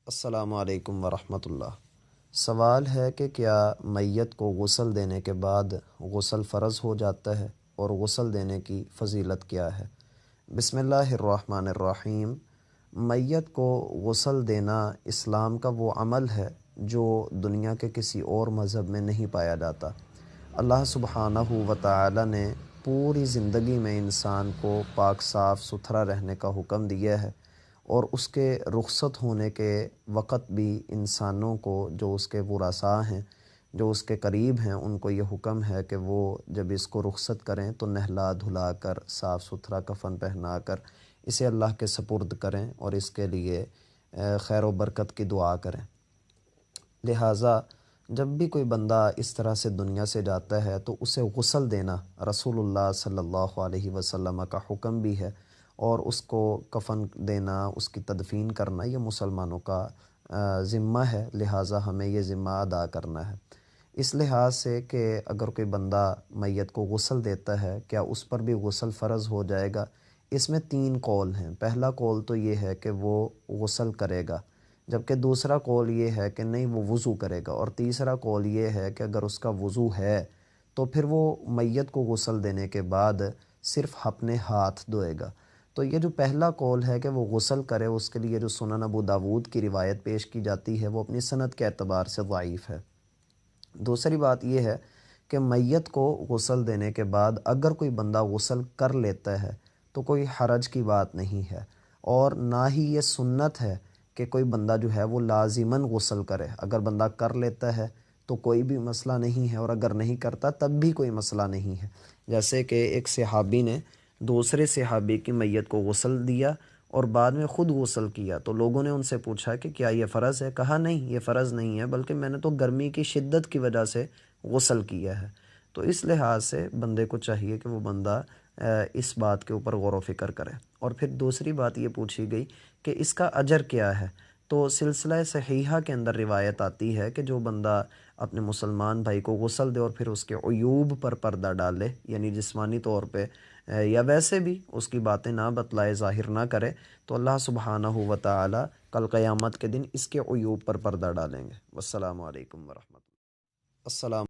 السلام علیکم ورحمۃ اللہ۔ سوال ہے کہ کیا میت کو غسل دینے کے بعد غسل فرض ہو جاتا ہے اور غسل دینے کی فضیلت کیا ہے؟ بسم اللہ الرحمن الرحیم۔ میت کو غسل دینا اسلام کا وہ عمل ہے جو دنیا کے کسی اور مذہب میں نہیں پایا جاتا۔ اللہ سبحانہ و تعالی نے پوری زندگی میں انسان کو پاک صاف ستھرا رہنے کا حکم دیا ہے، اور اس کے رخصت ہونے کے وقت بھی انسانوں کو، جو اس کے ورثاء ہیں، جو اس کے قریب ہیں، ان کو یہ حکم ہے کہ وہ جب اس کو رخصت کریں تو نہلا دھلا کر صاف ستھرا کفن پہنا کر اسے اللہ کے سپرد کریں اور اس کے لیے خیر و برکت کی دعا کریں۔ لہٰذا جب بھی کوئی بندہ اس طرح سے دنیا سے جاتا ہے تو اسے غسل دینا رسول اللہ صلی اللہ علیہ وسلم کا حکم بھی ہے، اور اس کو کفن دینا، اس کی تدفین کرنا یہ مسلمانوں کا ذمہ ہے، لہٰذا ہمیں یہ ذمہ ادا کرنا ہے۔ اس لحاظ سے کہ اگر کوئی بندہ میت کو غسل دیتا ہے، کیا اس پر بھی غسل فرض ہو جائے گا؟ اس میں 3 قول ہیں۔ پہلا قول تو یہ ہے کہ وہ غسل کرے گا، جبکہ دوسرا قول یہ ہے کہ نہیں، وہ وضو کرے گا، اور تیسرا قول یہ ہے کہ اگر اس کا وضو ہے تو پھر وہ میت کو غسل دینے کے بعد صرف اپنے ہاتھ دھوئے گا۔ تو یہ جو پہلا قول ہے کہ وہ غسل کرے، اس کے لیے جو سنن ابو داود کی روایت پیش کی جاتی ہے وہ اپنی سند کے اعتبار سے ضعیف ہے۔ دوسری بات یہ ہے کہ میت کو غسل دینے کے بعد اگر کوئی بندہ غسل کر لیتا ہے تو کوئی حرج کی بات نہیں ہے، اور نہ ہی یہ سنت ہے کہ کوئی بندہ جو ہے وہ لازماً غسل کرے۔ اگر بندہ کر لیتا ہے تو کوئی بھی مسئلہ نہیں ہے، اور اگر نہیں کرتا تب بھی کوئی مسئلہ نہیں ہے۔ جیسے کہ ایک صحابی نے دوسرے صحابی کی میت کو غسل دیا اور بعد میں خود غسل کیا، تو لوگوں نے ان سے پوچھا کہ کیا یہ فرض ہے؟ کہا نہیں، یہ فرض نہیں ہے، بلکہ میں نے تو گرمی کی شدت کی وجہ سے غسل کیا ہے۔ تو اس لحاظ سے بندے کو چاہیے کہ وہ بندہ اس بات کے اوپر غور و فکر کرے۔ اور پھر دوسری بات یہ پوچھی گئی کہ اس کا اجر کیا ہے؟ تو سلسلہ صحیحہ کے اندر روایت آتی ہے کہ جو بندہ اپنے مسلمان بھائی کو غسل دے اور پھر اس کے عیوب پر پردہ ڈالے، یعنی جسمانی طور پہ یا ویسے بھی اس کی باتیں نہ بتلائے، ظاہر نہ کرے، تو اللہ سبحانہ و تعالی کل قیامت کے دن اس کے عیوب پر پردہ ڈالیں گے۔ والسلام علیکم ورحمۃ اللہ۔ السلام